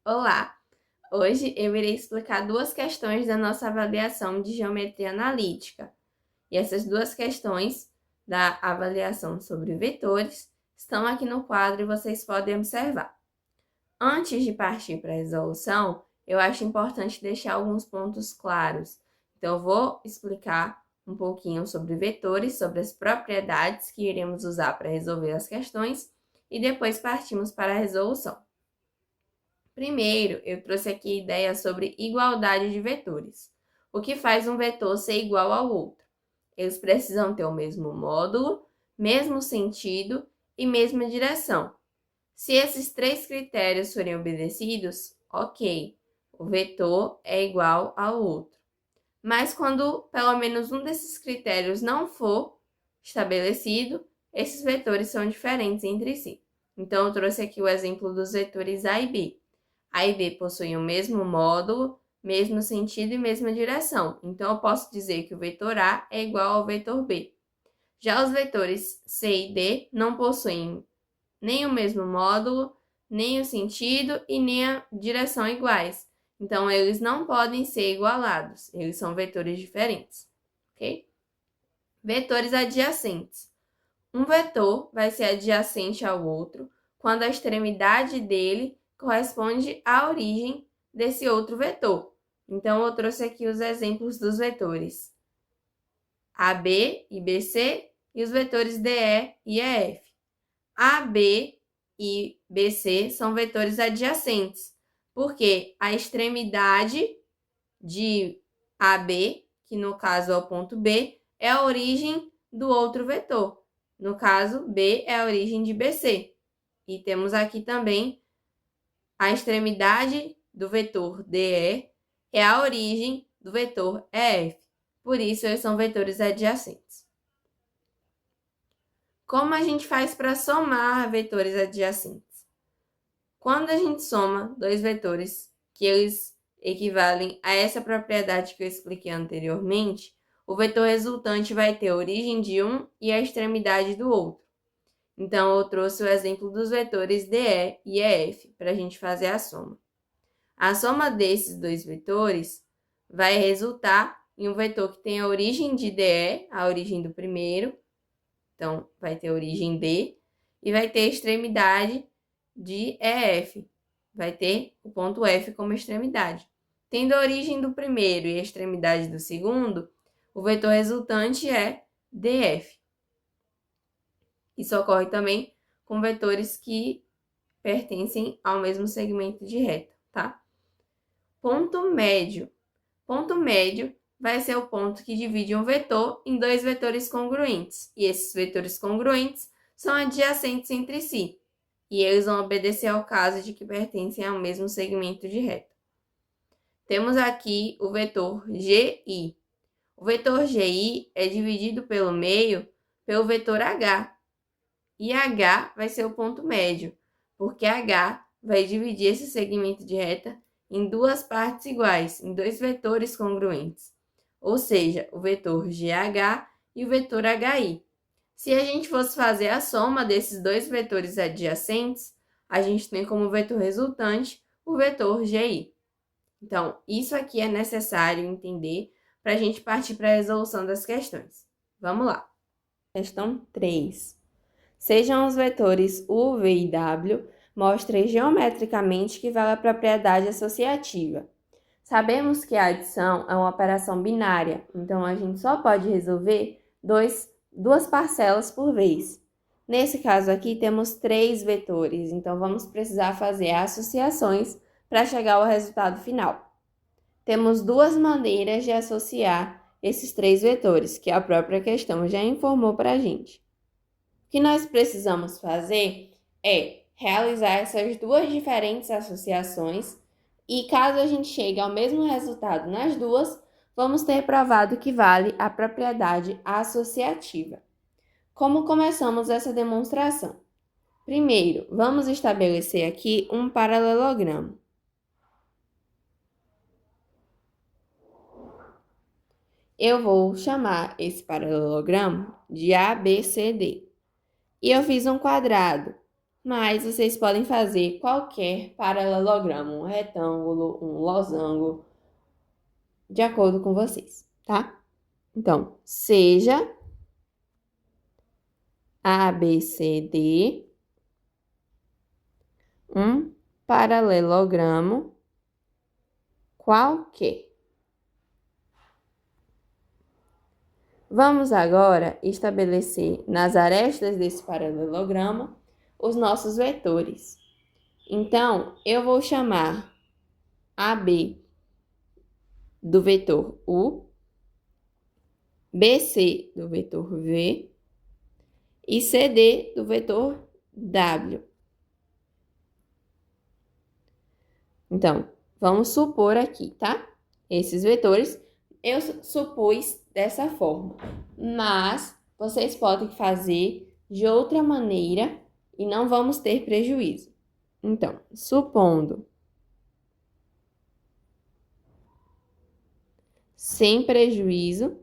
Olá! Hoje eu irei explicar duas questões da nossa avaliação de geometria analítica. E essas duas questões da avaliação sobre vetores estão aqui no quadro e vocês podem observar. Antes de partir para a resolução, eu acho importante deixar alguns pontos claros. Então, eu vou explicar um pouquinho sobre vetores, sobre as propriedades que iremos usar para resolver as questões e depois partimos para a resolução. Primeiro, eu trouxe aqui ideias sobre igualdade de vetores. O que faz um vetor ser igual ao outro? Eles precisam ter o mesmo módulo, mesmo sentido e mesma direção. Se esses três critérios forem obedecidos, ok, o vetor é igual ao outro. Mas quando pelo menos um desses critérios não for estabelecido, esses vetores são diferentes entre si. Então, eu trouxe aqui o exemplo dos vetores A e B. A e B possuem o mesmo módulo, mesmo sentido e mesma direção. Então, eu posso dizer que o vetor A é igual ao vetor B. Já os vetores C e D não possuem nem o mesmo módulo, nem o sentido e nem a direção iguais. Então, eles não podem ser igualados. Eles são vetores diferentes, ok? Vetores adjacentes. Um vetor vai ser adjacente ao outro quando a extremidade dele corresponde à origem desse outro vetor. Então, eu trouxe aqui os exemplos dos vetores AB e BC e os vetores DE e EF. AB e BC são vetores adjacentes, porque a extremidade de AB, que no caso é o ponto B, é a origem do outro vetor. No caso, B é a origem de BC. E temos aqui também a extremidade do vetor DE é a origem do vetor EF. Por isso, eles são vetores adjacentes. Como a gente faz para somar vetores adjacentes? Quando a gente soma dois vetores que eles equivalem a essa propriedade que eu expliquei anteriormente, o vetor resultante vai ter a origem de um e a extremidade do outro. Então, eu trouxe o exemplo dos vetores DE e EF para a gente fazer a soma. A soma desses dois vetores vai resultar em um vetor que tem a origem de DE, a origem do primeiro, então vai ter a origem B, e vai ter a extremidade de EF, vai ter o ponto F como extremidade. Tendo a origem do primeiro e a extremidade do segundo, o vetor resultante é DF. Isso ocorre também com vetores que pertencem ao mesmo segmento de reta, tá? Ponto médio. Ponto médio vai ser o ponto que divide um vetor em dois vetores congruentes. E esses vetores congruentes são adjacentes entre si. E eles vão obedecer ao caso de que pertencem ao mesmo segmento de reta. Temos aqui o vetor GI. O vetor GI é dividido pelo meio pelo vetor H. E H vai ser o ponto médio, porque H vai dividir esse segmento de reta em duas partes iguais, em dois vetores congruentes. Ou seja, o vetor GH e o vetor HI. Se a gente fosse fazer a soma desses dois vetores adjacentes, a gente tem como vetor resultante o vetor GI. Então, isso aqui é necessário entender para a gente partir para a resolução das questões. Vamos lá. Questão 3. Sejam os vetores U, V e W, mostrem geometricamente que vale a propriedade associativa. Sabemos que a adição é uma operação binária, então a gente só pode resolver duas parcelas por vez. Nesse caso aqui, temos três vetores, então vamos precisar fazer associações para chegar ao resultado final. Temos duas maneiras de associar esses três vetores, que a própria questão já informou para a gente. O que nós precisamos fazer é realizar essas duas diferentes associações e caso a gente chegue ao mesmo resultado nas duas, vamos ter provado que vale a propriedade associativa. Como começamos essa demonstração? Primeiro, vamos estabelecer aqui um paralelogramo. Eu vou chamar esse paralelogramo de ABCD. E eu fiz um quadrado mas vocês podem fazer qualquer paralelogramo, um retângulo, um losango, de acordo com vocês, tá? Então, seja ABCD um paralelogramo qualquer. Vamos agora estabelecer nas arestas desse paralelogramo os nossos vetores. Então, eu vou chamar AB do vetor U, BC do vetor V e CD do vetor W. Então, vamos supor aqui, tá? Esses vetores eu supus dessa forma, mas vocês podem fazer de outra maneira e não vamos ter prejuízo. Então, supondo sem prejuízo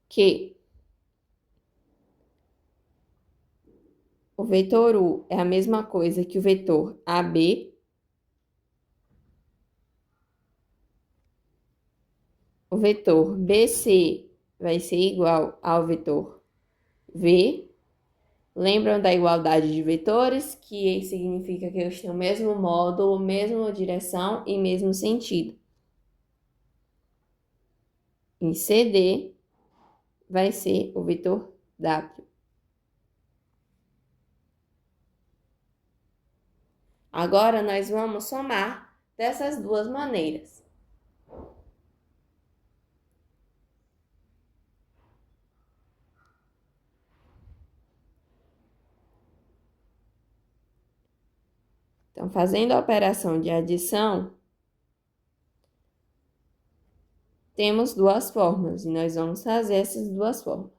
que o vetor U é a mesma coisa que o vetor AB, o vetor BC vai ser igual ao vetor V. Lembram da igualdade de vetores, que significa que eles têm o mesmo módulo, mesma direção e mesmo sentido. Em CD vai ser o vetor W. Agora nós vamos somar dessas duas maneiras. Então, fazendo a operação de adição, temos duas formas e nós vamos fazer essas duas formas.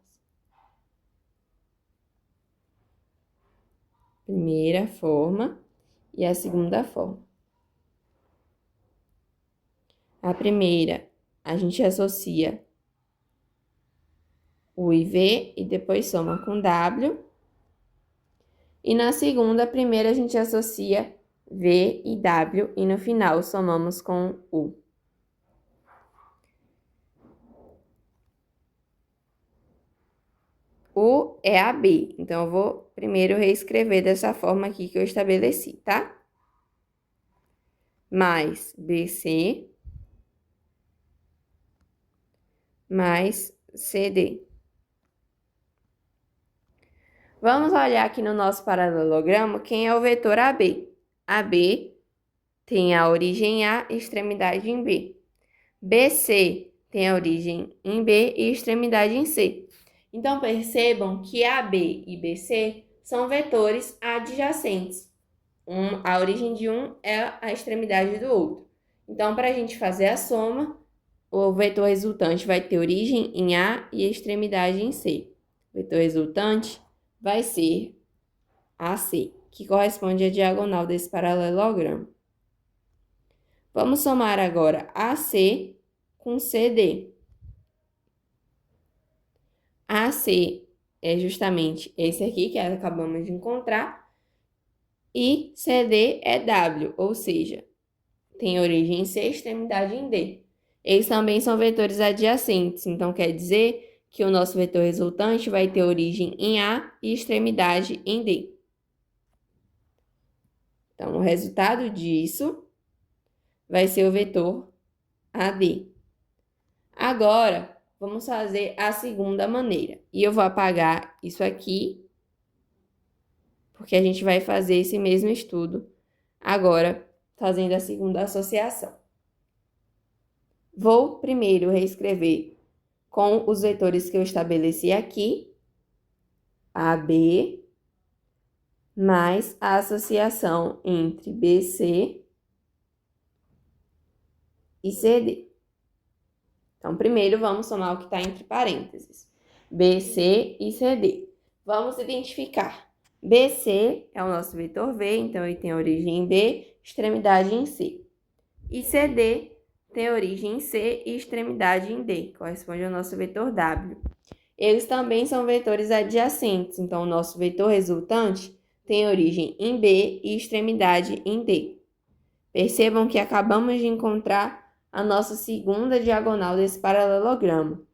Primeira forma e a segunda forma. A primeira, a gente associa U e V e depois soma com W. E na segunda, primeiro a gente associa V e W e no final somamos com U. U é AB, então eu vou primeiro reescrever dessa forma aqui que eu estabeleci, tá? Mais BC mais CD. Vamos olhar aqui no nosso paralelogramo quem é o vetor AB. AB tem a origem A e extremidade em B. BC tem a origem em B e extremidade em C. Então, percebam que AB e BC são vetores adjacentes. A origem de um é a extremidade do outro. Então, para a gente fazer a soma, o vetor resultante vai ter origem em A e extremidade em C. O vetor resultante vai ser AC, que corresponde à diagonal desse paralelogramo. Vamos somar agora AC com CD. AC é justamente esse aqui que acabamos de encontrar. E CD é W, ou seja, tem origem em C e extremidade em D. Eles também são vetores adjacentes, então quer dizer que o nosso vetor resultante vai ter origem em A e extremidade em D. Então, o resultado disso vai ser o vetor AD. Agora, vamos fazer a segunda maneira. E eu vou apagar isso aqui, porque a gente vai fazer esse mesmo estudo agora, fazendo a segunda associação. Vou primeiro reescrever com os vetores que eu estabeleci aqui, AB, mais a associação entre BC e CD. Então, primeiro vamos somar o que está entre parênteses, BC e CD. Vamos identificar. BC é o nosso vetor V, então ele tem origem em B, extremidade em C. E CD tem origem em C e extremidade em D, corresponde ao nosso vetor W. Eles também são vetores adjacentes, então o nosso vetor resultante tem origem em B e extremidade em D. Percebam que acabamos de encontrar a nossa segunda diagonal desse paralelogramo.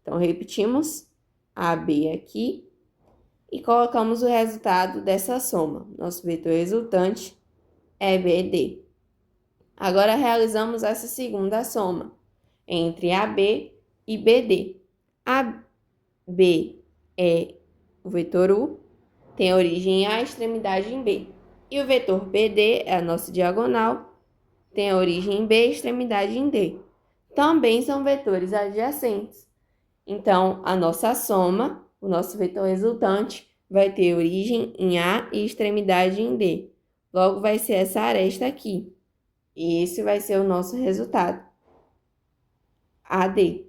Então, repetimos AB aqui e colocamos o resultado dessa soma. Nosso vetor resultante é BD. Agora, realizamos essa segunda soma entre AB e BD. AB é o vetor U, tem origem em A, extremidade em B. E o vetor BD é a nossa diagonal, tem a origem em B, extremidade em D. Também são vetores adjacentes. Então, a nossa soma, o nosso vetor resultante, vai ter origem em A e extremidade em D. Logo, vai ser essa aresta aqui. E esse vai ser o nosso resultado, AD.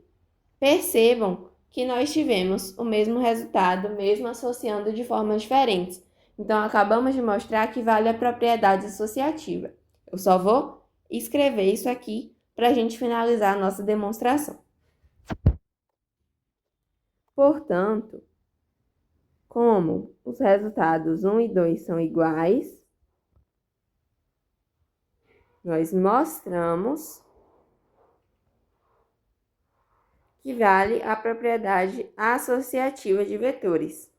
Percebam que nós tivemos o mesmo resultado, mesmo associando de formas diferentes. Então, acabamos de mostrar que vale a propriedade associativa. Eu só vou escrever isso aqui para a gente finalizar a nossa demonstração. Portanto, como os resultados 1 e 2 são iguais, nós mostramos que vale a propriedade associativa de vetores.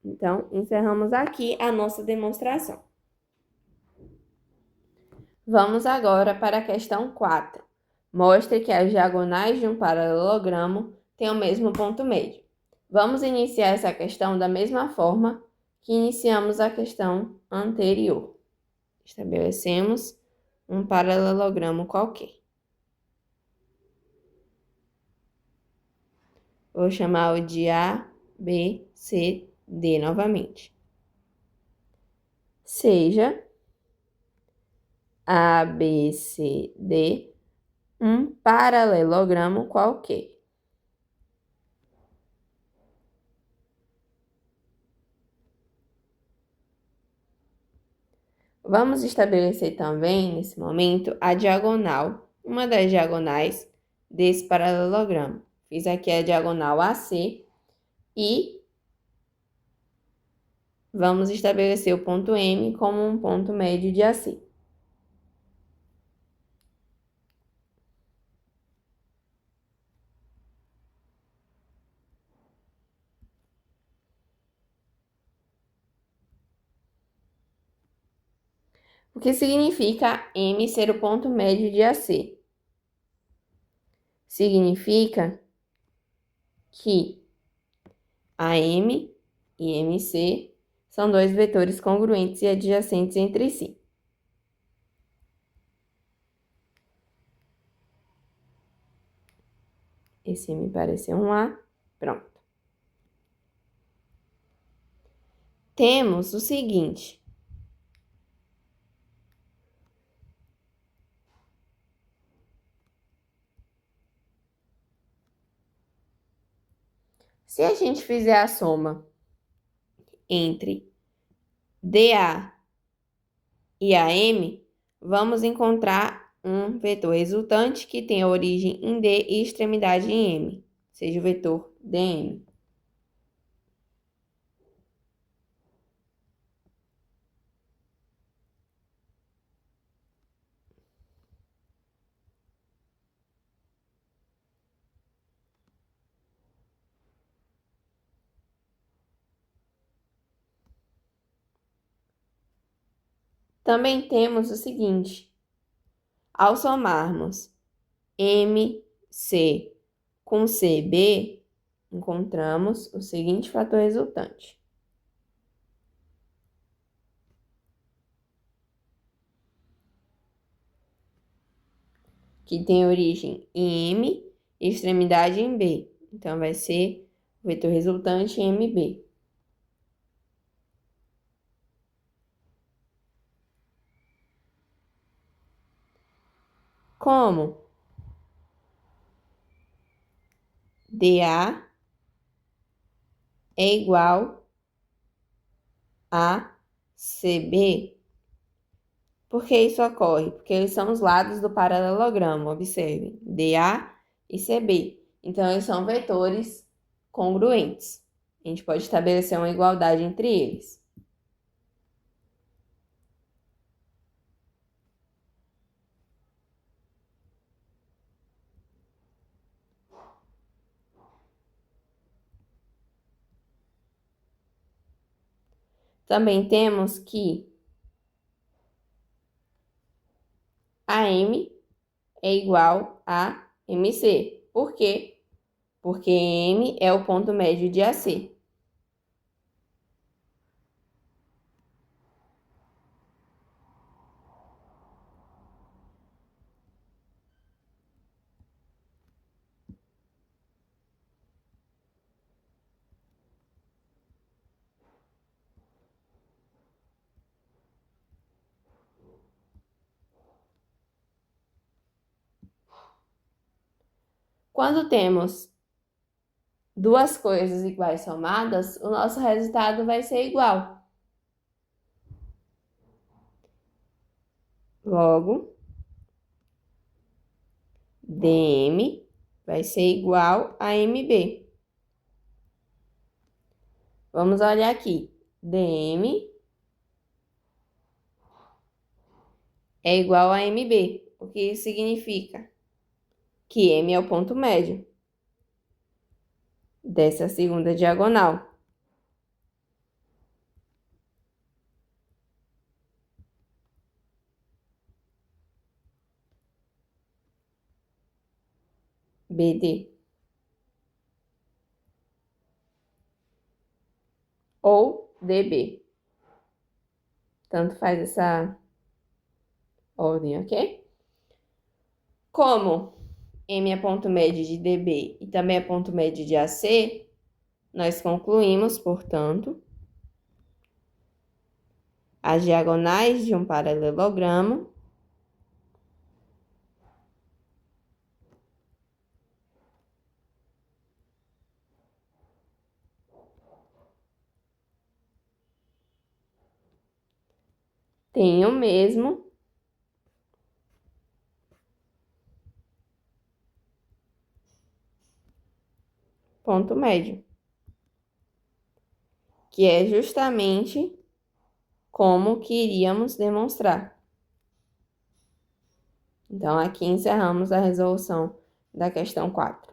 Então, encerramos aqui a nossa demonstração. Vamos agora para a questão 4. Mostre que as diagonais de um paralelogramo têm o mesmo ponto médio. Vamos iniciar essa questão da mesma forma que iniciamos a questão anterior. Estabelecemos um paralelogramo qualquer. Vou chamar-o de A, B, C, D novamente. Seja A, B, C, D um paralelogramo qualquer. Vamos estabelecer também, nesse momento, a diagonal, uma das diagonais desse paralelogramo. Fiz aqui a diagonal AC e vamos estabelecer o ponto M como um ponto médio de AC. O que significa M ser o ponto médio de AC? Significa que AM e MC são dois vetores congruentes e adjacentes entre si. Esse me pareceu um A. Pronto. Temos o seguinte. Se a gente fizer a soma entre DA e AM, vamos encontrar um vetor resultante que tem a origem em D e extremidade em M, seja o vetor DM. Também temos o seguinte, ao somarmos MC com CB, encontramos o seguinte fator resultante. Que tem origem em M e extremidade em B. Então, vai ser o vetor resultante em MB. Como DA é igual a CB. Por que isso ocorre? Porque eles são os lados do paralelogramo, observem, DA e CB. Então, eles são vetores congruentes. A gente pode estabelecer uma igualdade entre eles. Também temos que AM é igual a MC. Por quê? Porque M é o ponto médio de AC. Quando temos duas coisas iguais somadas, o nosso resultado vai ser igual. Logo, DM vai ser igual a MB. Vamos olhar aqui. DM é igual a MB. O que isso significa? Que M é o ponto médio dessa segunda diagonal. BD. Ou DB. Tanto faz essa ordem, ok? Como M é ponto médio de DB e também é ponto médio de AC, nós concluímos, portanto, as diagonais de um paralelogramo têm o mesmo ponto médio, que é justamente como que iríamos demonstrar. Então, aqui encerramos a resolução da questão 4.